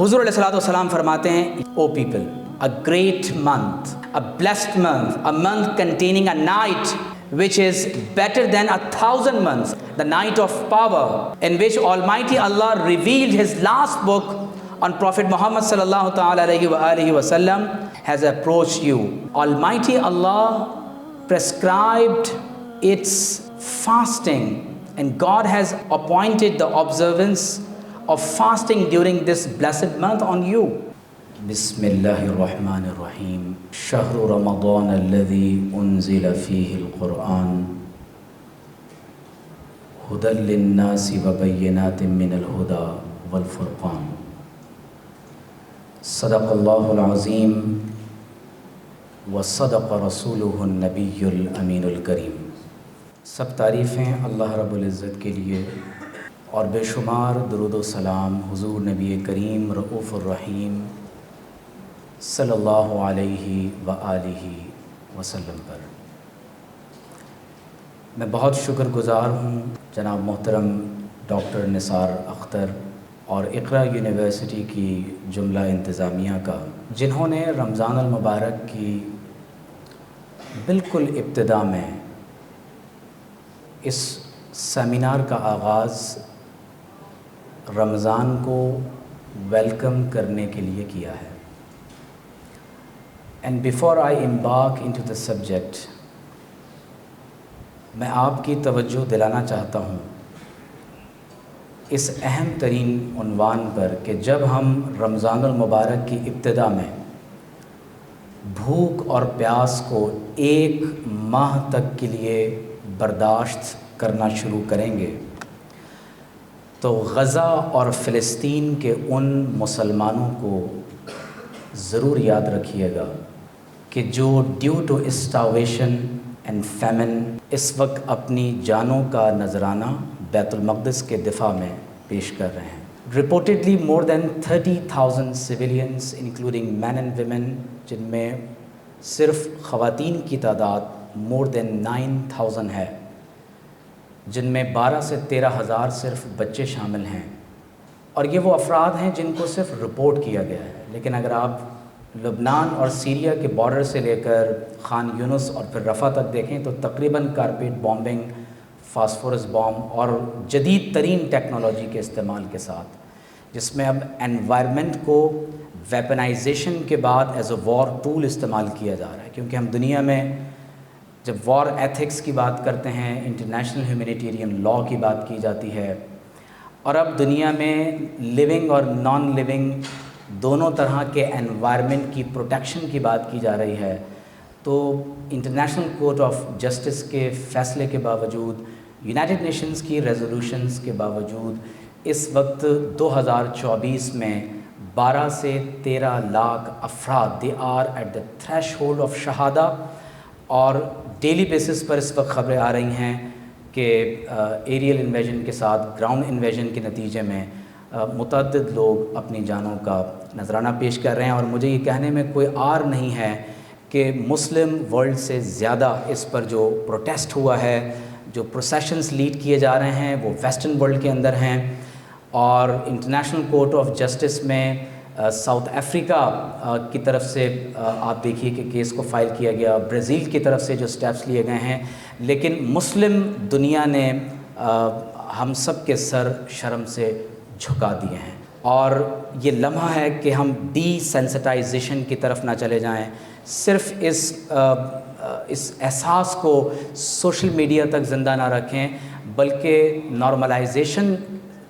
حضور علیہ الصلوۃ والسلام فرماتے ہیں, او people, a great month, a blessed month, a month containing a night which is better than 1,000 months, the night of power, in which Almighty Allah revealed His last book on Prophet Muhammad sallallahu ta'ala alayhi wa alihi wa sallam, has approached you. Almighty Allah prescribed its fasting, and God has appointed the observance of fasting during this blessed month on you. Bismillahirrahmanirrahim. Shahru Ramadan alladhi unzila fihi al-Quran hudan lin-nasi wa bayyinatin min al-huda wal-furqan. Sadaqallahu al-azim wa sadaqa rasuluhu an-nabiyyul aminul kareem. سب تعریفیں اللہ رب العزت کے لیے اور بے شمار درود و سلام حضور نبی کریم رؤوف الرحیم صلی اللہ علیہ وآلہ وسلم پر. میں بہت شکر گزار ہوں جناب محترم ڈاکٹر نثار اختر اور اقرا یونیورسٹی کی جملہ انتظامیہ کا, جنہوں نے رمضان المبارک کی بالکل ابتدا میں اس سیمینار کا آغاز رمضان کو ویلکم کرنے کے لیے کیا ہے. And before I embark into the subject, میں آپ کی توجہ دلانا چاہتا ہوں اس اہم ترین عنوان پر کہ جب ہم رمضان المبارک کی ابتدا میں بھوک اور پیاس کو 1 ماہ تک کے لیے برداشت کرنا شروع کریں گے, تو غزہ اور فلسطین کے ان مسلمانوں کو ضرور یاد رکھیے گا کہ جو ڈیو ٹو اسٹاویشن اینڈ فیمن اس وقت اپنی جانوں کا نذرانہ بیت المقدس کے دفاع میں پیش کر رہے ہیں. Reportedly more than 30,000 civilians including men and women, جن میں صرف خواتین کی تعداد مور دین 9,000 ہے, جن میں 12 سے 13,000 صرف بچے شامل ہیں. اور یہ وہ افراد ہیں جن کو صرف رپورٹ کیا گیا ہے, لیکن اگر آپ لبنان اور سیریا کے بارڈر سے لے کر خان یونس اور پھر رفح تک دیکھیں تو تقریباً کارپیٹ بامبنگ, فاسفورس بام اور جدید ترین ٹیکنالوجی کے استعمال کے ساتھ, جس میں اب انوائرمنٹ کو ویپنائزیشن کے بعد ایز اے وار ٹول استعمال کیا جا رہا ہے. کیونکہ ہم دنیا میں جب وار ایتھکس کی بات کرتے ہیں, انٹرنیشنل ہیومینیٹیرین لاء کی بات کی جاتی ہے, اور اب دنیا میں لیونگ اور نان لیونگ دونوں طرح کے انوائرمنٹ کی پروٹیکشن کی بات کی جا رہی ہے, تو انٹرنیشنل کورٹ آف جسٹس کے فیصلے کے باوجود, یونائٹڈ نیشنز کی ریزولوشنز کے باوجود, اس وقت 2024 میں 12 سے 13 لاکھ افراد they are at the threshold of شہادہ. اور ڈیلی بیسس پر اس وقت خبریں آ رہی ہیں کہ ایریل انویژن کے ساتھ گراؤنڈ انویژن کے نتیجے میں متعدد لوگ اپنی جانوں کا نذرانہ پیش کر رہے ہیں. اور مجھے یہ کہنے میں کوئی عار نہیں ہے کہ مسلم ورلڈ سے زیادہ اس پر جو پروٹیسٹ ہوا ہے, جو پروسیشنز لیڈ کیے جا رہے ہیں, وہ ویسٹرن ورلڈ کے اندر ہیں. اور انٹرنیشنل کورٹ آف جسٹس میں ساؤتھ افریقہ کی طرف سے آپ دیکھیے کہ کیس کو فائل کیا گیا, برازیل کی طرف سے جو سٹیپس لیے گئے ہیں, لیکن مسلم دنیا نے ہم سب کے سر شرم سے جھکا دیے ہیں. اور یہ لمحہ ہے کہ ہم ڈی سینسٹائزیشن کی طرف نہ چلے جائیں, صرف اس احساس کو سوشل میڈیا تک زندہ نہ رکھیں, بلکہ نارملائزیشن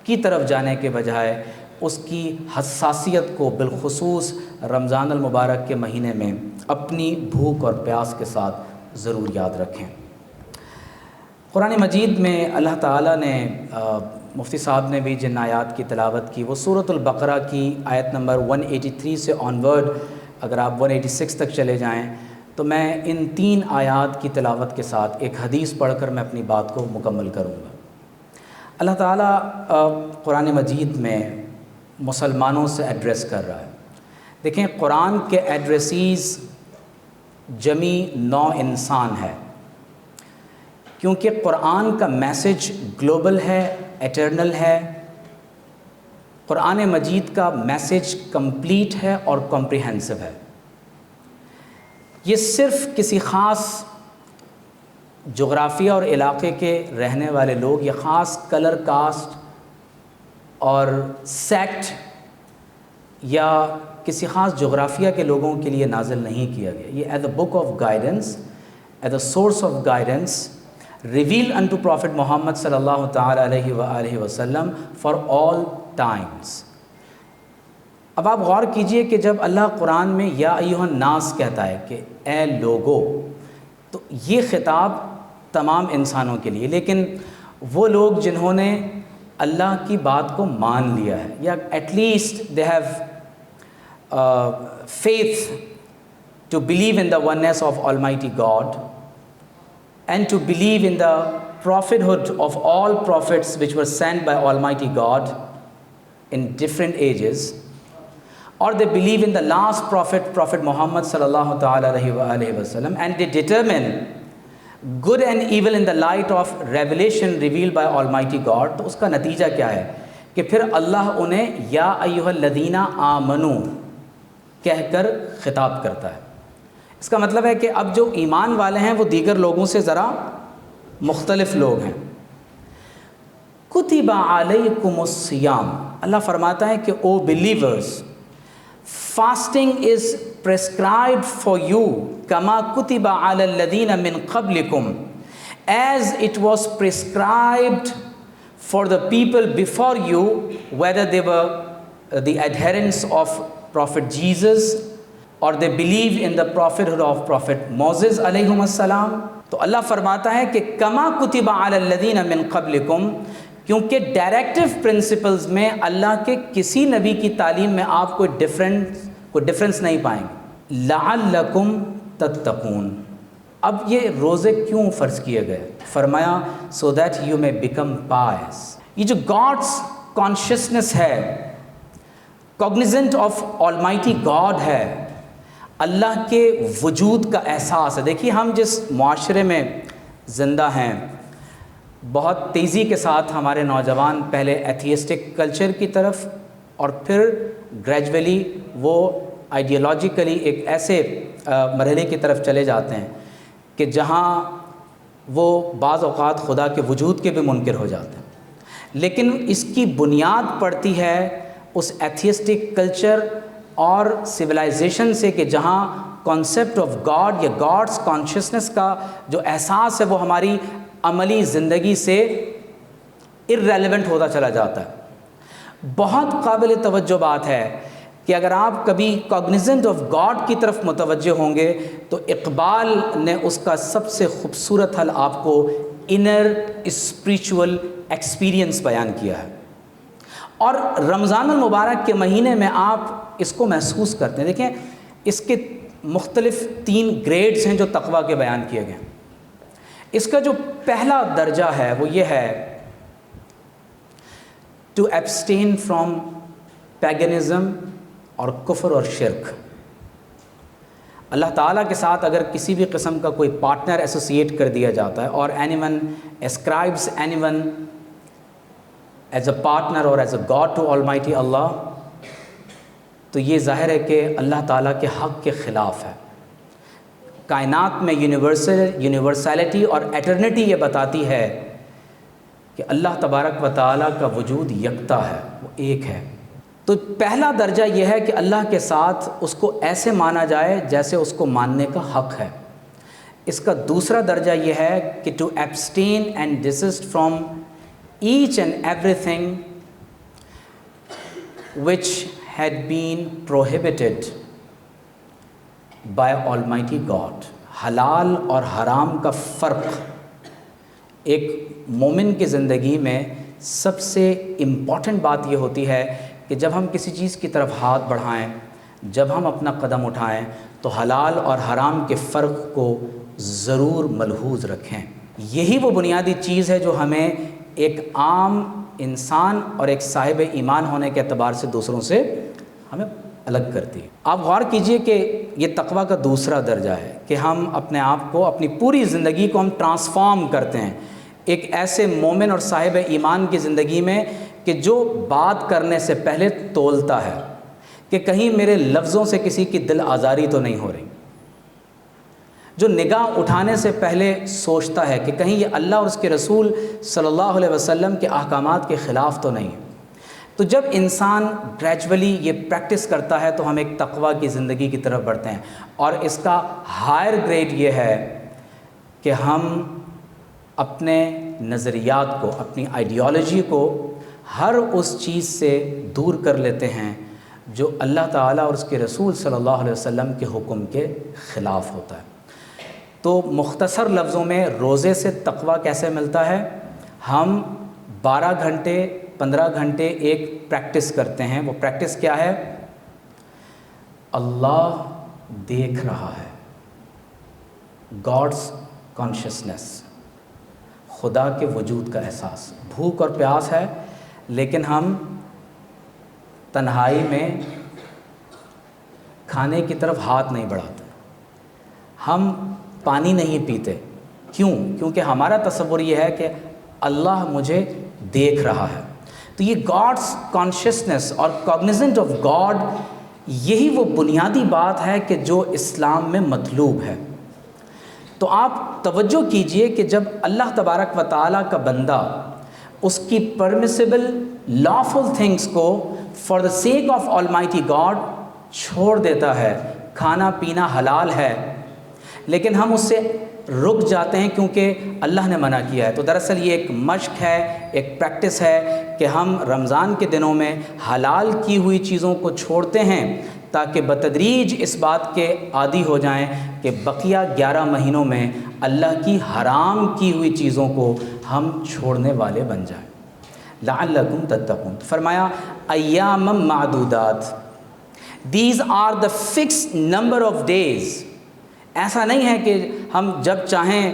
کی طرف جانے کے بجائے اس کی حساسیت کو بالخصوص رمضان المبارک کے مہینے میں اپنی بھوک اور پیاس کے ساتھ ضرور یاد رکھیں. قرآن مجید میں اللہ تعالیٰ نے, مفتی صاحب نے بھی جن آیات کی تلاوت کی, وہ سورۃ البقرہ کی آیت نمبر 183 سے آنورڈ اگر آپ 186 تک چلے جائیں تو میں ان 3 آیات کی تلاوت کے ساتھ ایک حدیث پڑھ کر میں اپنی بات کو مکمل کروں گا. اللہ تعالیٰ قرآن مجید میں مسلمانوں سے ایڈریس کر رہا ہے. دیکھیں, قرآن کے ایڈریسیز جمی نو انسان ہے, کیونکہ قرآن کا میسج گلوبل ہے, ایٹرنل ہے, قرآن مجید کا میسیج کمپلیٹ ہے اور کمپریہنسو ہے۔ یہ صرف کسی خاص جغرافیہ اور علاقے کے رہنے والے لوگ یا خاص کلر، کاسٹ اور سیکٹ یا کسی خاص جغرافیہ کے لوگوں کے لیے نازل نہیں کیا گیا۔ یہ as a book of guidance, as a source of guidance revealed into prophet Muhammad صلی اللہ تعالیٰ علیہ وآلہ وسلم فار آل ٹائمز۔ اب آپ غور کیجئے کہ جب اللہ قرآن میں یا ایھا الناس کہتا ہے کہ اے لوگو، تو یہ خطاب تمام انسانوں کے لیے، لیکن وہ لوگ جنہوں نے اللہ کی بات کو مان لیا ہے یا at least they have faith to believe in the oneness of Almighty God and to believe in the prophethood of all prophets which were sent by Almighty God in different ages, or they believe in the last prophet, Prophet Muhammad sallallahu ta'ala alayhi wa sallam, and they determine good and evil in the light of revelation revealed by Almighty God. تو اس کا نتیجہ کیا ہے کہ پھر اللہ انہیں یا ایھا الذین آمنوا کہہ کر خطاب کرتا ہے۔ اس کا مطلب ہے کہ اب جو ایمان والے ہیں وہ دیگر لوگوں سے ذرا مختلف لوگ ہیں۔ کتب علیکم الصیام، اللہ فرماتا ہے کہ O believers, fasting is prescribed for you کما کتب علی الذین من قبلکم as it was prescribed for the people before you, whether they were the adherents of Prophet Jesus or they believe in the prophethood of Prophet Moses علیہم السلام۔ تو اللہ فرماتا ہے کہ کما کتب علی الذین من قبلکم، کیونکہ ڈائریکٹیو پرنسپلز میں اللہ کے کسی نبی کی تعلیم میں آپ کوئی ڈفرنس نہیں پائیں گے۔ لعلکم تتقون، اب یہ روزے کیوں فرض کیے گئے؟ فرمایا سو دیٹ یو میں بیکم پائس۔ یہ جو گاڈس کانشیسنس ہے، کوگنیزنٹ آف آلمائٹی گاڈ ہے، اللہ کے وجود کا احساس ہے۔ دیکھیے ہم جس معاشرے میں زندہ ہیں، بہت تیزی کے ساتھ ہمارے نوجوان پہلے ایتھیسٹک کلچر کی طرف اور پھر گریجولی وہ آئیڈیالوجیکلی ایک ایسے مرحلے کی طرف چلے جاتے ہیں کہ جہاں وہ بعض اوقات خدا کے وجود کے بھی منکر ہو جاتے ہیں۔ لیکن اس کی بنیاد پڑتی ہے اس ایتھیسٹک کلچر اور سویلائزیشن سے کہ جہاں کانسیپٹ آف گاڈ یا گاڈس کانشیسنس کا جو احساس ہے وہ ہماری عملی زندگی سے ارریلیونٹ ہوتا چلا جاتا ہے۔ بہت قابل توجہ بات ہے کہ اگر آپ کبھی کوگنیزنٹ آف گاڈ کی طرف متوجہ ہوں گے تو اقبال نے اس کا سب سے خوبصورت حل آپ کو انر اسپریچول ایکسپیرینس بیان کیا ہے، اور رمضان المبارک کے مہینے میں آپ اس کو محسوس کرتے ہیں۔ دیکھیں اس کے مختلف 3 گریڈز ہیں جو تقویٰ کے بیان کیے گئے ہیں۔ اس کا جو پہلا درجہ ہے وہ یہ ہے ٹو ایبسٹین فرام پیگنزم اور کفر اور شرک۔ اللہ تعالیٰ کے ساتھ اگر کسی بھی قسم کا کوئی پارٹنر ایسوسیٹ کر دیا جاتا ہے اور anyone ascribes anyone as a partner اور as a god to almighty Allah, تو یہ ظاہر ہے کہ اللہ تعالیٰ کے حق کے خلاف ہے۔ کائنات میں یونیورسلٹی اور ایٹرنیٹی یہ بتاتی ہے کہ اللہ تبارک و تعالیٰ کا وجود یکتا ہے، وہ ایک ہے۔ تو پہلا درجہ یہ ہے کہ اللہ کے ساتھ اس کو ایسے مانا جائے جیسے اس کو ماننے کا حق ہے۔ اس کا دوسرا درجہ یہ ہے کہ to abstain and desist from each and everything which had been prohibited by almighty God. حلال اور حرام کا فرق ایک مومن کی زندگی میں سب سے امپورٹنٹ بات یہ ہوتی ہے کہ جب ہم کسی چیز کی طرف ہاتھ بڑھائیں، جب ہم اپنا قدم اٹھائیں تو حلال اور حرام کے فرق کو ضرور ملحوظ رکھیں۔ یہی وہ بنیادی چیز ہے جو ہمیں ایک عام انسان اور ایک صاحب ایمان ہونے کے اعتبار سے دوسروں سے ہمیں الگ کرتی ہے۔ آپ غور کیجئے کہ یہ تقویٰ کا دوسرا درجہ ہے کہ ہم اپنے آپ کو، اپنی پوری زندگی کو ہم ٹرانسفارم کرتے ہیں ایک ایسے مومن اور صاحب ایمان کی زندگی میں کہ جو بات کرنے سے پہلے تولتا ہے کہ کہیں میرے لفظوں سے کسی کی دل آزاری تو نہیں ہو رہی، جو نگاہ اٹھانے سے پہلے سوچتا ہے کہ کہیں یہ اللہ اور اس کے رسول صلی اللہ علیہ وسلم کے احکامات کے خلاف تو نہیں ہے۔ تو جب انسان گریجولی یہ پریکٹس کرتا ہے تو ہم ایک تقوی کی زندگی کی طرف بڑھتے ہیں، اور اس کا ہائر گریڈ یہ ہے کہ ہم اپنے نظریات کو، اپنی آئیڈیالوجی کو ہر اس چیز سے دور کر لیتے ہیں جو اللہ تعالیٰ اور اس کے رسول صلی اللہ علیہ وسلم کے حکم کے خلاف ہوتا ہے۔ تو مختصر لفظوں میں روزے سے تقوی کیسے ملتا ہے؟ ہم 12 گھنٹے 15 گھنٹے ایک پریکٹس کرتے ہیں۔ وہ پریکٹس کیا ہے؟ اللہ دیکھ رہا ہے، گاڈس کانشیسنس، خدا کے وجود کا احساس۔ بھوک اور پیاس ہے لیکن ہم تنہائی میں کھانے کی طرف ہاتھ نہیں بڑھاتے، ہم پانی نہیں پیتے۔ کیوں؟ کیونکہ ہمارا تصور یہ ہے کہ اللہ مجھے دیکھ رہا ہے۔ تو یہ گاڈس کانشیسنس اور کاگنیزنٹ آف گاڈ، یہی وہ بنیادی بات ہے کہ جو اسلام میں مطلوب ہے۔ تو آپ توجہ کیجئے کہ جب اللہ تبارک و تعالیٰ کا بندہ اس کی پرمیسیبل لافل تھنگس کو for the sake of Almighty God چھوڑ دیتا ہے، کھانا پینا حلال ہے لیکن ہم اس سے رک جاتے ہیں کیونکہ اللہ نے منع کیا ہے۔ تو دراصل یہ ایک مشق ہے، ایک پریکٹس ہے کہ ہم رمضان کے دنوں میں حلال کی ہوئی چیزوں کو چھوڑتے ہیں تاکہ بتدریج اس بات کے عادی ہو جائیں کہ بقیہ 11 مہینوں میں اللہ کی حرام کی ہوئی چیزوں کو ہم چھوڑنے والے بن جائیں۔ لعلکم تتقون، فرمایا ایام معدودات، these are the fixed number of days. ایسا نہیں ہے کہ ہم جب چاہیں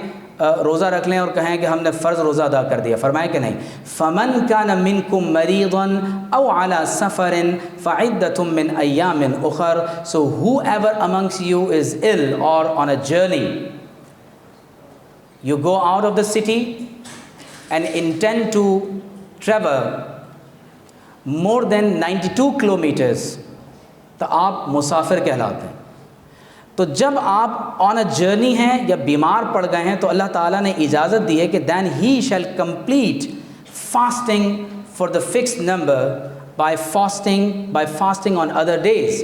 روزہ رکھ لیں اور کہیں کہ ہم نے فرض روزہ ادا کر دیا۔ فرمائے کہ نہیں، فَمَنْ كَانَ مِنْكُمْ مَرِيضًا أَوْ عَلَى سَفَرٍ فَعِدَّةٌ مِّنْ أَيَّامٍ أُخَرَ۔ So whoever amongst you is ill or on a journey, you go out of the city and intend to travel more than 92 kilometers، تو آپ مسافر کہلاتے ہیں۔ تو جب آپ آن اے جرنی ہیں یا بیمار پڑ گئے ہیں تو اللہ تعالیٰ نے اجازت دی ہے کہ then he shall complete fasting for the fixed number by fasting on other days.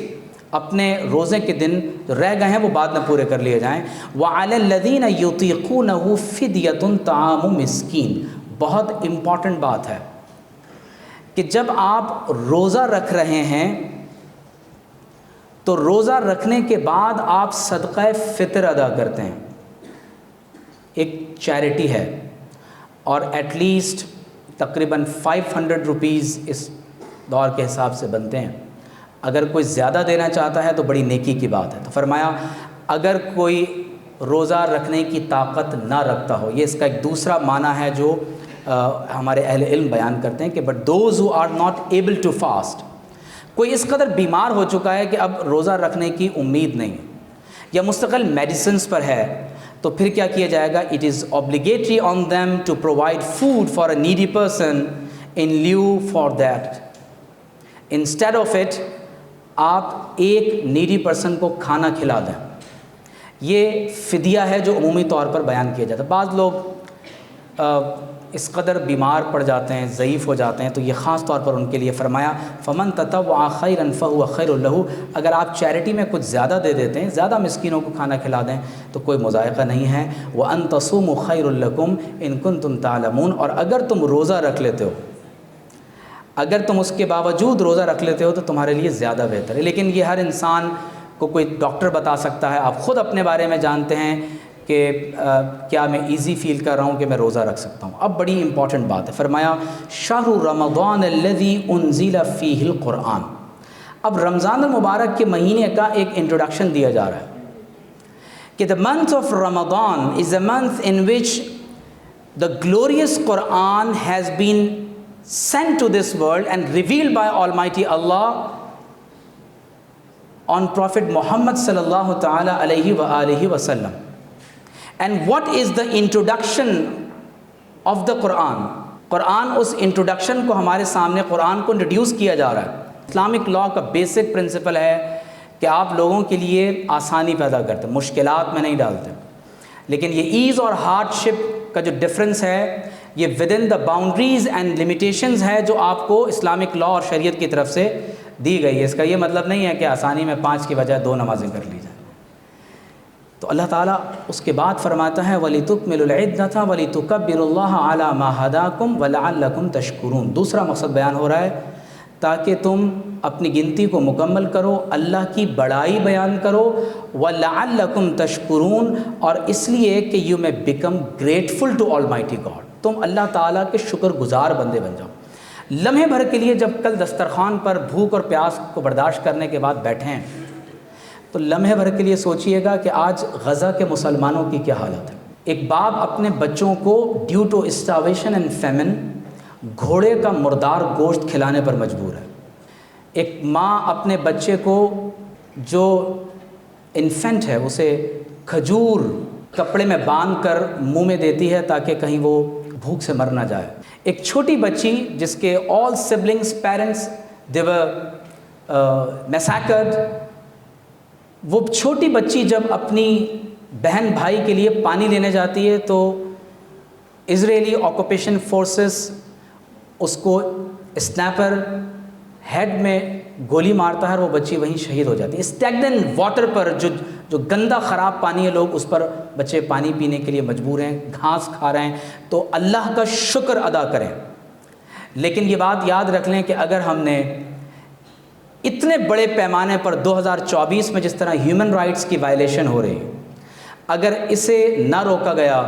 اپنے روزے کے دن جو رہ گئے ہیں وہ بعد میں پورے کر لیے جائیں۔ وَعَلَى الَّذِينَ يُطِيقُونَهُ فِدْيَةٌ طَعَامُ مِسْكِين، بہت امپورٹنٹ بات ہے کہ جب آپ روزہ رکھ رہے ہیں تو روزہ رکھنے کے بعد آپ صدقہ فطر ادا کرتے ہیں۔ ایک چیریٹی ہے اور ایٹ لیسٹ تقریباً 500 روپیز اس دور کے حساب سے بنتے ہیں۔ اگر کوئی زیادہ دینا چاہتا ہے تو بڑی نیکی کی بات ہے۔ تو فرمایا اگر کوئی روزہ رکھنے کی طاقت نہ رکھتا ہو، یہ اس کا ایک دوسرا معنی ہے جو ہمارے اہل علم بیان کرتے ہیں کہ but those who are not able to fast, کوئی اس قدر بیمار ہو چکا ہے کہ اب روزہ رکھنے کی امید نہیں یا مستقل میڈیسنز پر ہے، تو پھر کیا کیا جائے گا؟ It is obligatory on them to provide food for a needy person in lieu for that. Instead of it آپ ایک نیڈی پرسن کو کھانا کھلا دیں۔ یہ فدیہ ہے جو عمومی طور پر بیان کیا جاتا ہے۔ بعض لوگ اس قدر بیمار پڑ جاتے ہیں، ضعیف ہو جاتے ہیں، تو یہ خاص طور پر ان کے لیے فرمایا فمن تطوع خیرا فہو خیر لہ۔ اگر آپ چیریٹی میں کچھ زیادہ دے دیتے ہیں، زیادہ مسکینوں کو کھانا کھلا دیں تو کوئی مضائقہ نہیں ہے۔ وان تصوموا خیر لکم ان کنتم تعلمون، اور اگر تم روزہ رکھ لیتے ہو، اگر تم اس کے باوجود روزہ رکھ لیتے ہو تو تمہارے لیے زیادہ بہتر ہے۔ لیکن یہ ہر انسان کو کوئی ڈاکٹر بتا سکتا ہے، آپ خود اپنے بارے میں جانتے ہیں کہ کیا میں ایزی فیل کر رہا ہوں کہ میں روزہ رکھ سکتا ہوں۔ اب بڑی امپورٹنٹ بات ہے، فرمایا شہر رمضان الذی انزل فیہ القرآن۔ اب رمضان المبارک کے مہینے کا ایک انٹروڈکشن دیا جا رہا ہے کہ the month of Ramadan is a month in which the glorious Quran has been sent to this world and revealed by Almighty Allah on Prophet Muhammad sallallahu ta'ala alayhi wa alihi wa sallam. And what is the introduction of the Quran? Quran اس introduction کو ہمارے سامنے قرآن کو introduce کیا جا رہا ہے۔ Islamic law کا بیسک پرنسپل ہے کہ آپ لوگوں کے لیے آسانی پیدا کرتے ہیں، مشکلات میں نہیں ڈالتے، لیکن یہ ایز اور ہارڈ شپ کا جو ڈفرنس ہے یہ with in the boundaries and limitations ہے جو آپ کو اسلامک لاء اور شریعت کی طرف سے دی گئی ہے۔ اس کا یہ مطلب نہیں ہے کہ آسانی میں 5 کی بجائے 2 نمازیں کر لی جائیں۔ تو اللہ تعالیٰ اس کے بعد فرماتا ہے وَلِتُكْمِلُوا الْعِدَّةَ وَلِتُكَبِّرُوا اللَّهَ عَلَى مَا هَدَاكُمْ وَلَعَلَّكُمْ تَشْكُرُونَ۔ دوسرا مقصد بیان ہو رہا ہے تاکہ تم اپنی گنتی کو مکمل کرو، اللہ کی بڑائی بیان کرو، وَلَعَلَّكُمْ تَشْكُرُونَ، اور اس لیے کہ you may become grateful to Almighty God، تم اللہ تعالیٰ کے شکر گزار بندے بن جاؤ۔ لمحے بھر کے لیے جب کل دسترخوان پر بھوک اور پیاس کو برداشت کرنے کے بعد بیٹھیں تو لمحے بھر کے لیے سوچئے گا کہ آج غزہ کے مسلمانوں کی کیا حالت ہے۔ ایک باپ اپنے بچوں کو ڈیو ٹو اسٹارویشن اینڈ فیمن گھوڑے کا مردار گوشت کھلانے پر مجبور ہے۔ ایک ماں اپنے بچے کو جو انفینٹ ہے اسے کھجور کپڑے میں باندھ کر منہ میں دیتی ہے تاکہ کہیں وہ بھوک سے مر نہ جائے۔ ایک چھوٹی بچی جس کے آل سبلنگس پیرنٹس دے ور میسیکرڈ، وہ چھوٹی بچی جب اپنی بہن بھائی کے لیے پانی لینے جاتی ہے تو اسرائیلی آکوپیشن فورسز اس کو اسنیپر ہیڈ میں گولی مارتا ہے اور وہ بچی وہیں شہید ہو جاتی ہے۔ اسٹیگننٹ واٹر پر جو گندا خراب پانی ہے، لوگ اس پر بچے پانی پینے کے لیے مجبور ہیں، گھاس کھا رہے ہیں، تو اللہ کا شکر ادا کریں۔ لیکن یہ بات یاد رکھ لیں کہ اگر ہم نے اتنے بڑے پیمانے پر 2024 میں جس طرح ہیومن رائٹس کی وائلیشن ہو رہی ہے، اگر اسے نہ روکا گیا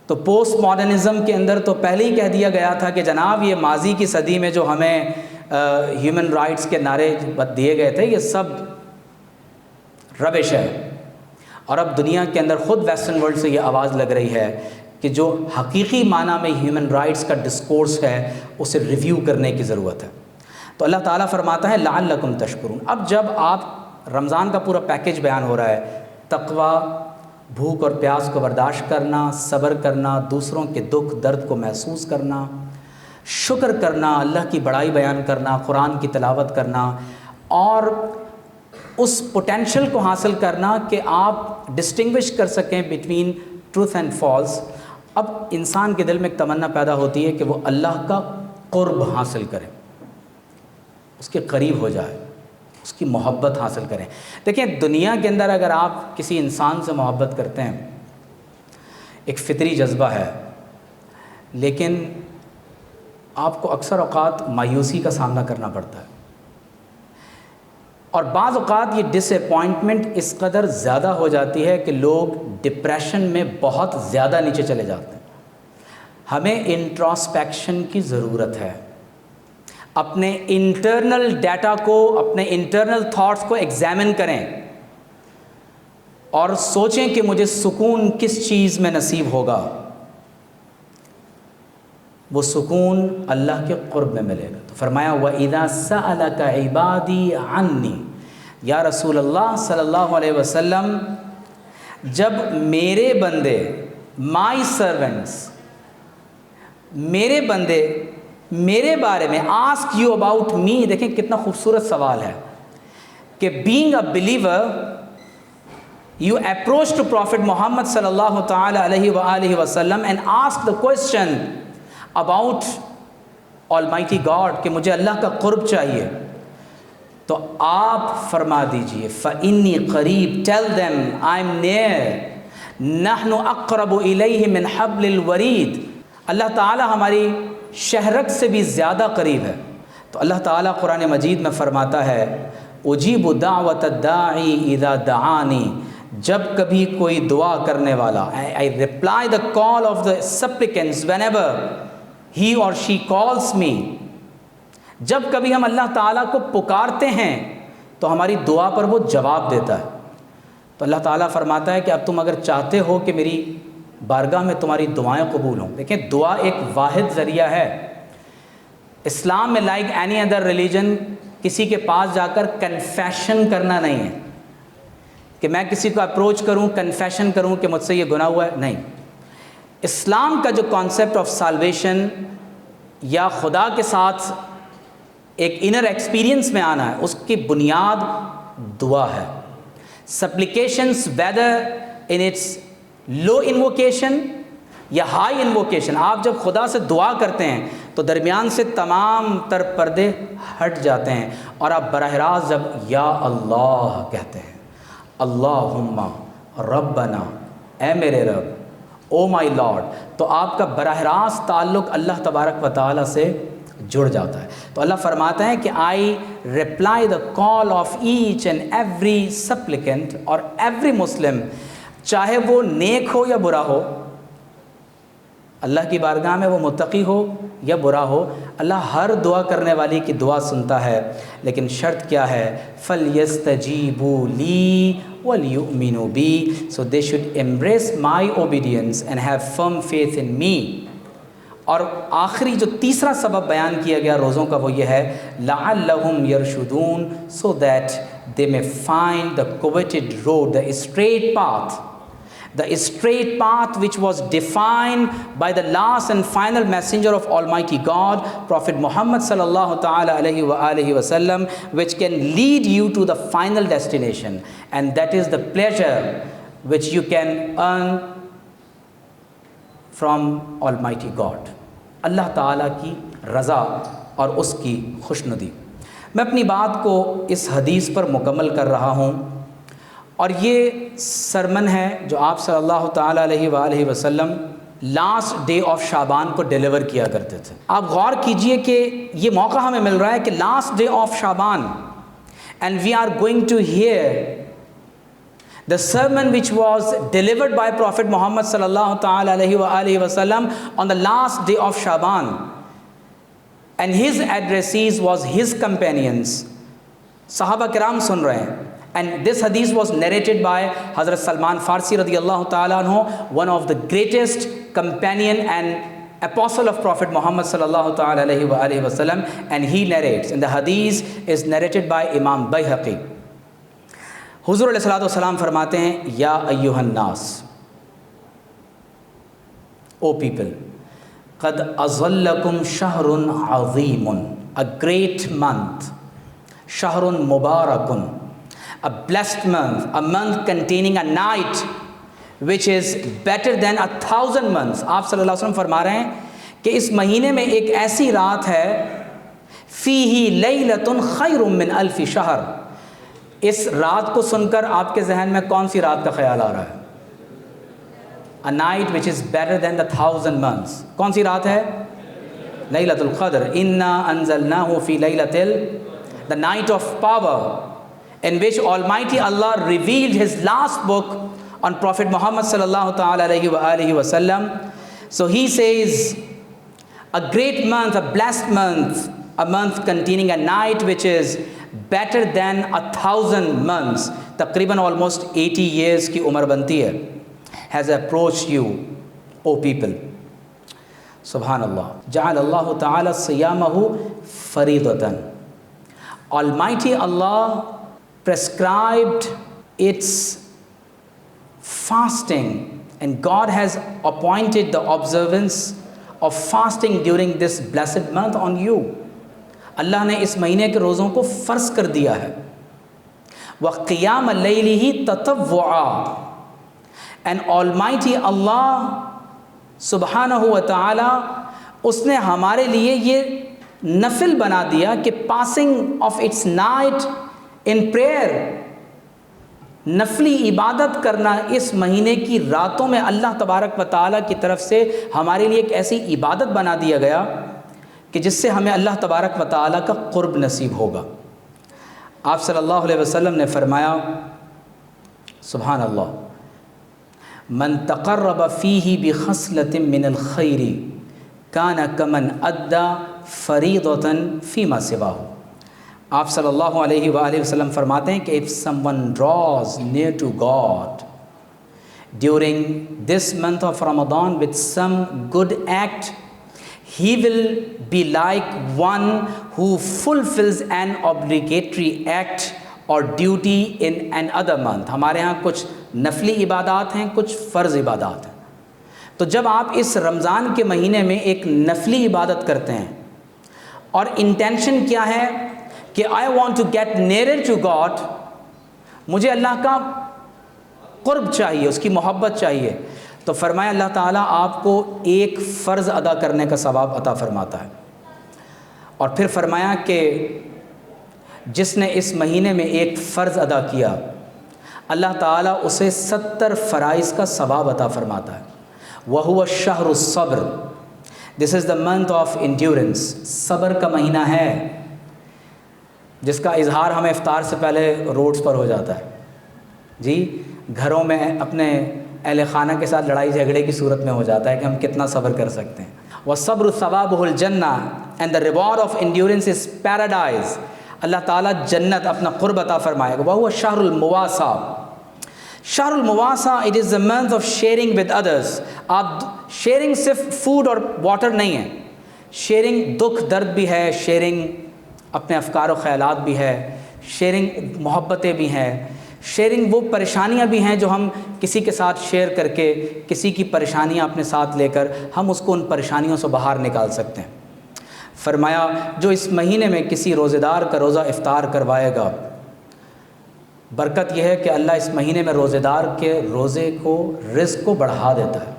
تو پوسٹ ماڈرنزم کے اندر تو پہلے ہی کہہ دیا گیا تھا کہ جناب یہ ماضی کی صدی میں جو ہمیں ہیومن رائٹس کے نعرے دیے گئے تھے یہ سب ربش ہے، اور اب دنیا کے اندر خود ویسٹرن ورلڈ سے یہ آواز لگ رہی ہے کہ جو حقیقی معنی میں ہیومن رائٹس کا ڈسکورس ہے اسے ریویو کرنے کی ضرورت ہے۔ تو اللہ تعالیٰ فرماتا ہے لعلکم تشکرون۔ اب جب آپ رمضان کا پورا پیکج بیان ہو رہا ہے، تقوی، بھوک اور پیاس کو برداشت کرنا، صبر کرنا، دوسروں کے دکھ درد کو محسوس کرنا، شکر کرنا، اللہ کی بڑائی بیان کرنا، قرآن کی تلاوت کرنا، اور اس پوٹینشل کو حاصل کرنا کہ آپ ڈسٹنگوش کر سکیں بٹوین ٹروتھ اینڈ فالس۔ اب انسان کے دل میں ایک تمنا پیدا ہوتی ہے کہ وہ اللہ کا قرب حاصل کرے، اس کے قریب ہو جائے، اس کی محبت حاصل کریں۔ دیکھیں دنیا کے اندر اگر آپ کسی انسان سے محبت کرتے ہیں ایک فطری جذبہ ہے، لیکن آپ کو اکثر اوقات مایوسی کا سامنا کرنا پڑتا ہے، اور بعض اوقات یہ ڈس اپوائنٹمنٹ اس قدر زیادہ ہو جاتی ہے کہ لوگ ڈپریشن میں بہت زیادہ نیچے چلے جاتے ہیں۔ ہمیں انٹراسپیکشن کی ضرورت ہے، اپنے انٹرنل ڈیٹا کو، اپنے انٹرنل تھاٹس کو ایگزامن کریں اور سوچیں کہ مجھے سکون کس چیز میں نصیب ہوگا۔ وہ سکون اللہ کے قرب میں ملے گا۔ تو فرمایا وَإِذَا سَأَلَكَ عِبَادِي عَنِّي، یا رسول اللہ صلی اللہ علیہ وسلم جب میرے بندے، مائی سرونٹس، میرے بندے میرے بارے میں آسک یو اباؤٹ می، دیکھیں کتنا خوبصورت سوال ہے کہ being a believer you approach to prophet Muhammad صلی اللہ تعالی علیہ وآلہ وسلم and ask the question about almighty God کہ مجھے اللہ کا قرب چاہیے، تو آپ فرما دیجئے فَإِنِّي قریب، tell them I'm near، نَحْنُ أَقْرَبُ إِلَيْهِ مِنْ حَبْلِ الْوَرِيدِ، اللہ تعالیٰ ہماری شہرک سے بھی زیادہ قریب ہے۔ تو اللہ تعالیٰ قرآن مجید میں فرماتا ہے اجیب دعوت الداعی اذا دعانی، جب کبھی کوئی دعا کرنے والا، I reply the call of the supplicants whenever he or she calls me، جب کبھی ہم اللہ تعالیٰ کو پکارتے ہیں تو ہماری دعا پر وہ جواب دیتا ہے۔ تو اللہ تعالیٰ فرماتا ہے کہ اب تم اگر چاہتے ہو کہ میری بارگاہ میں تمہاری دعائیں قبول ہوں، دیکھیں دعا ایک واحد ذریعہ ہے اسلام میں، لائک اینی ادر ریلیجن کسی کے پاس جا کر کنفیشن کرنا نہیں ہے کہ میں کسی کو اپروچ کروں، کنفیشن کروں کہ مجھ سے یہ گناہ ہوا ہے، نہیں۔ اسلام کا جو کانسیپٹ آف سالویشن یا خدا کے ساتھ ایک انر ایکسپیرینس میں آنا ہے، اس کی بنیاد دعا ہے. Supplications whether in its low invocation یا ہائی انووکیشن، آپ جب خدا سے دعا کرتے ہیں تو درمیان سے تمام تر پردے ہٹ جاتے ہیں اور آپ براہ راست جب یا اللہ کہتے ہیں، اللہم ربنا، اے میرے رب، او مائی لارڈ، تو آپ کا براہ راست تعلق اللہ تبارک و تعالیٰ سے جڑ جاتا ہے. تو اللہ فرماتا ہے کہ I reply the call of each and every supplicant اور ایوری مسلم، چاہے وہ نیک ہو یا برا ہو، اللہ کی بارگاہ میں وہ متقی ہو یا برا ہو، اللہ ہر دعا کرنے والی کی دعا سنتا ہے. لیکن شرط کیا ہے؟ فَلْيَسْتَجِيبُوا لِي وَلْيُؤْمِنُوا بِي، so they should embrace my obedience and have firm faith in me. اور آخری جو تیسرا سبب بیان کیا گیا روزوں کا وہ یہ ہے لَعَلَّهُمْ يَرْشُدُونَ، so that they may find the coveted road, the straight path. The straight path which was defined by the last and final messenger of Almighty God, Prophet Muhammad sallallahu ta'ala alayhi wa alihi wa sallam, which can lead you to the final destination, and that is the pleasure which you can earn from Almighty God. اللہ تعالیٰ کی رضا اور اس کی خوشنودی. میں اپنی بات کو اس حدیث پر مکمل کر رہا ہوں، اور یہ سرمن ہے جو آپ صلی اللہ تعالیٰ علیہ وآلہ وسلم لاسٹ ڈے آف شعبان کو ڈیلیور کیا کرتے تھے. آپ غور کیجئے کہ یہ موقع ہمیں مل رہا ہے کہ last day of Shaban, and we are going to hear the sermon which was delivered by Prophet Muhammad sallallahu ta'ala alayhi wa alihi wa sallam on the last day of Shaban, and his addressees was his companions. Sahaba kiram sun rahe hain, and this hadith was narrated by Hazrat Salman Farsi radiyallahu ta'ala anhu, one of the greatest companion and apostle of Prophet Muhammad sallallahu ta'ala alayhi wa alihi wa sallam, and he narrates, and the hadith is narrated by Imam Bayhaqi. حضور علیہ الصلوۃ والسلام فرماتے ہیں یا ایھا الناس، او people, قد اظلکم شہر عظیم، a great month، شہر مبارک، a blessed month، a month containing a night which is better than 1,000 months. آپ صلی اللہ علیہ وسلم فرما رہے ہیں کہ اس مہینے میں ایک ایسی رات ہے، فیہ لیلۃ خیر من الف شہر. اس رات کو سن کر آپ کے ذہن میں کون سی رات کا خیال آ رہا ہے؟ A night which is better than the 1,000 months. کون سی رات ہے؟ لیلۃ القدر. انا انزلناہ فی لیلۃ the night of power, in which Almighty Allah revealed His last book on Prophet Muhammad sallallahu ta'ala alayhi wa alihi wa sallam. So he says, a great month, a blessed month, a month containing a night which is better than 1,000 months, تقریباً almost 80 years کی عمر بنتی ہے, has approached you, O people. سبحان اللہ. جعل اللہ تعالی صیامہ فریضۃً. Almighty Allah prescribed its fasting, and God has appointed the observance of fasting during this blessed month on you. اللہ نے اس مہینے کے روزوں کو فرض کر دیا ہے. وَقِيَامَ اللَّيْلِهِ تَطَوُّعًا. And Almighty Allah سبحانہ و تعالی اس نے ہمارے لیے یہ نفل بنا دیا کہ passing of its night in prayer, نفلی عبادت کرنا اس مہینے کی راتوں میں اللہ تبارک و تعالیٰ کی طرف سے ہمارے لیے ایک ایسی عبادت بنا دیا گیا کہ جس سے ہمیں اللہ تبارک و تعالیٰ کا قرب نصیب ہوگا. آپ صلی اللہ علیہ وسلم نے فرمایا سبحان اللہ، من تقرب فیہ بخصلۃ من الخیر کان کمن ادی فریضۃ فیما سواہ. آپ صلی اللہ علیہ وآلہ وسلم فرماتے ہیں کہ if someone draws near to God during this month of Ramadan with some good act, he will be like one who fulfills an obligatory act or duty in another month. ہمارے ہاں کچھ نفلی عبادات ہیں، کچھ فرض عبادات ہیں. تو جب آپ اس رمضان کے مہینے میں ایک نفلی عبادت کرتے ہیں اور انٹینشن کیا ہے کہ I want to get nearer to God, مجھے اللہ کا قرب چاہیے، اس کی محبت چاہیے، تو فرمایا اللہ تعالیٰ آپ کو ایک فرض ادا کرنے کا ثواب عطا فرماتا ہے۔ اور پھر فرمایا کہ جس نے اس مہینے میں ایک فرض ادا کیا اللہ تعالیٰ اسے 70 فرائض کا ثواب عطا فرماتا ہے۔ وَهُوَ الشَّهْرُ الصَّبْرُ، دس از دا منتھ آف انڈیورنس، صبر کا مہینہ ہے، جس کا اظہار ہمیں افطار سے پہلے روڈز پر ہو جاتا ہے، جی گھروں میں اپنے اہل خانہ کے ساتھ لڑائی جھگڑے کی صورت میں ہو جاتا ہے کہ ہم کتنا صبر کر سکتے ہیں۔ وَالصَّبْرُ ثَوَابُهُ الْجَنَّةُ، and the reward of endurance is paradise, اللہ تعالیٰ جنت اپنا قرب عطا فرمائے گا۔ وَهُوَ الشَّهْرُ الْمُوَاسَى، شہر المواسا، it is the month of sharing with others. آپ شیئرنگ صرف فوڈ اور واٹر نہیں ہے، شیئرنگ دکھ درد بھی ہے، شیئرنگ اپنے افکار و خیالات بھی ہے، شیئرنگ محبتیں بھی ہیں، شیئرنگ وہ پریشانیاں بھی ہیں جو ہم کسی کے ساتھ شیئر کر کے کسی کی پریشانیاں اپنے ساتھ لے کر ہم اس کو ان پریشانیوں سے باہر نکال سکتے ہیں۔ فرمایا جو اس مہینے میں کسی روزے دار کا روزہ افطار کروائے گا، برکت یہ ہے کہ اللہ اس مہینے میں روزے دار کے روزے کو رزق کو بڑھا دیتا ہے۔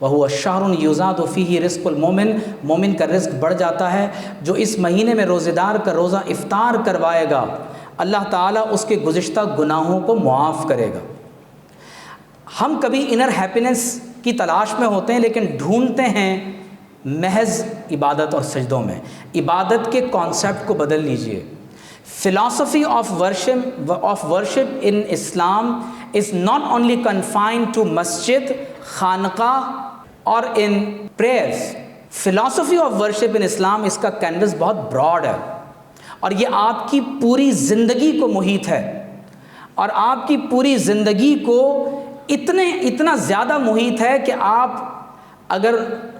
وَهُوَ الشَّهْرُ يُزَادُ فِيهِ رِزْقُ الْمُؤْمِنِ، مومن کا رزق بڑھ جاتا ہے۔ جو اس مہینے میں روزے دار کا روزہ افطار کروائے گا اللہ تعالیٰ اس کے گزشتہ گناہوں کو معاف کرے گا۔ ہم کبھی انر ہیپینس کی تلاش میں ہوتے ہیں لیکن ڈھونڈتے ہیں محض عبادت اور سجدوں میں۔ عبادت کے کانسیپٹ کو بدل لیجئے۔ Philosophy of worship in Islam is not only confined to masjid, خانقاہ اور in prayers. Philosophy of worship in Islam، اس کا کینوس بہت براڈ ہے اور یہ آپ کی پوری زندگی کو محیط ہے، اور آپ کی پوری زندگی کو اتنا زیادہ محیط ہے کہ آپ اگر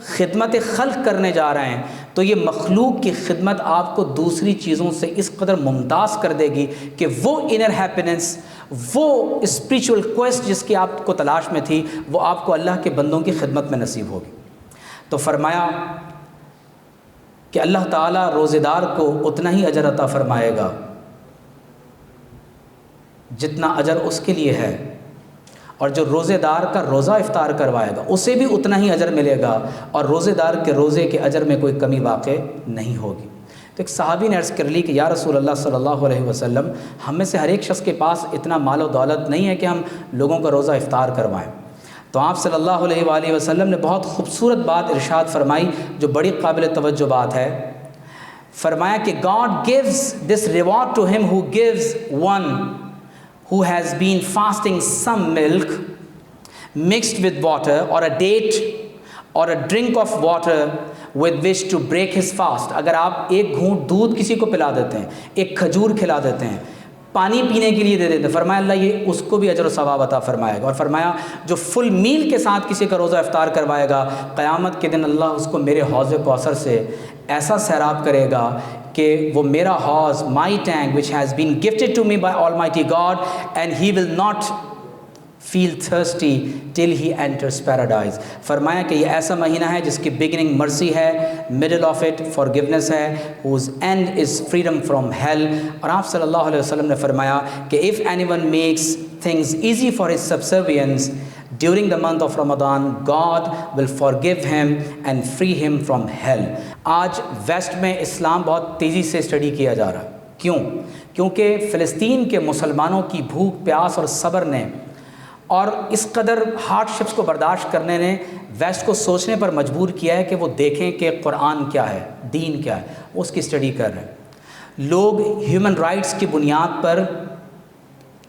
خدمت خلق کرنے جا رہے ہیں تو یہ مخلوق کی خدمت آپ کو دوسری چیزوں سے اس قدر ممتاز کر دے گی کہ وہ انر ہیپینس، وہ اسپریچول کویسٹ جس کی آپ کو تلاش میں تھی، وہ آپ کو اللہ کے بندوں کی خدمت میں نصیب ہوگی۔ تو فرمایا کہ اللہ تعالیٰ روزے دار کو اتنا ہی اجر عطا فرمائے گا جتنا اجر اس کے لیے ہے، اور جو روزے دار کا روزہ افطار کروائے گا اسے بھی اتنا ہی اجر ملے گا، اور روزے دار کے روزے کے اجر میں کوئی کمی واقع نہیں ہوگی۔ تو ایک صحابی نے عرض کر لی کہ یا رسول اللہ صلی اللہ علیہ وسلم، ہم میں سے ہر ایک شخص کے پاس اتنا مال و دولت نہیں ہے کہ ہم لوگوں کا روزہ افطار کروائیں۔ تو آپ صلی اللہ علیہ وآلہ وسلم نے بہت خوبصورت بات ارشاد فرمائی جو بڑی قابل توجہ بات ہے۔ فرمایا کہ God gives this reward to him who gives one who has been fasting some milk mixed with water, or a date or a drink of water with which to break his fast۔ اگر آپ ایک گھونٹ دودھ کسی کو پلا دیتے ہیں، ایک کھجور کھلا دیتے ہیں، پانی پینے کے لیے دے دیتے ہیں، فرمایا اللہ یہ اس کو بھی اجر و ثواب عطا فرمائے گا۔ اور فرمایا جو فل میل کے ساتھ کسی کا روزہ افطار کروائے گا، قیامت کے دن اللہ اس کو میرے حوض کوثر سے ایسا سیراب کرے گا کہ وہ میرا حوض، my tank which has been gifted to me by Almighty God, and he will not feel thirsty till he enters paradise۔ فرمایا کہ یہ ایسا مہینہ ہے جس کی beginning mercy ہے، middle of it forgiveness ہے، whose end is freedom from hell۔ اور آپ صلی اللہ علیہ وسلم نے فرمایا کہ if anyone makes things easy for his subservience during the month of Ramadan, God will forgive him and free him from hell۔ آج ویسٹ میں اسلام بہت تیزی سے اسٹڈی کیا جا رہا ہے۔ کیوں؟ کیونکہ فلسطین کے مسلمانوں کی بھوک پیاس اور صبر نے اور اس قدر ہارڈ شپس کو برداشت کرنے نے ویسٹ کو سوچنے پر مجبور کیا ہے کہ وہ دیکھیں کہ قرآن کیا ہے، دین کیا ہے، وہ اس کی اسٹڈی کر رہے ہیں۔ لوگ ہیومن رائٹس کی بنیاد پر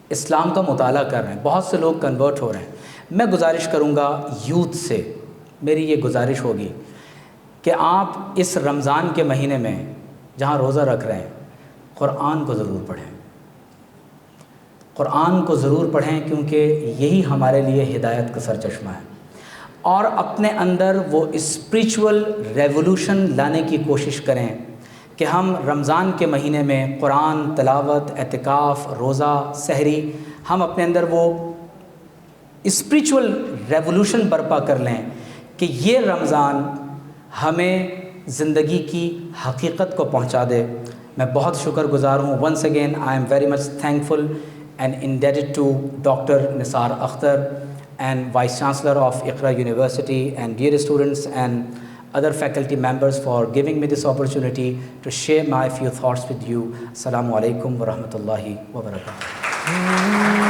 اسلام کا مطالعہ کر رہے ہیں، بہت سے لوگ کنورٹ ہو رہے ہیں۔ میں گزارش کروں گا یوتھ سے، میری یہ گزارش ہوگی کہ آپ اس رمضان کے مہینے میں جہاں روزہ رکھ رہے ہیں قرآن کو ضرور پڑھیں، قرآن کو ضرور پڑھیں، کیونکہ یہی ہمارے لیے ہدایت کا سرچشمہ ہے۔ اور اپنے اندر وہ اسپریچول ریولوشن لانے کی کوشش کریں کہ ہم رمضان کے مہینے میں قرآن تلاوت، اعتکاف، روزہ، سحری، ہم اپنے اندر وہ اسپریچول ریولوشن برپا کر لیں کہ یہ رمضان ہمیں زندگی کی حقیقت کو پہنچا دے. میں بہت شکر گزار ہوں. Once again I am very much thankful and indebted to doctor Nisar Akhtar and Vice Chancellor of Iqra University and dear students and other faculty members for giving me this opportunity to share my few thoughts with you. Assalamu alaikum wa rahmatullahi wa barakatuh.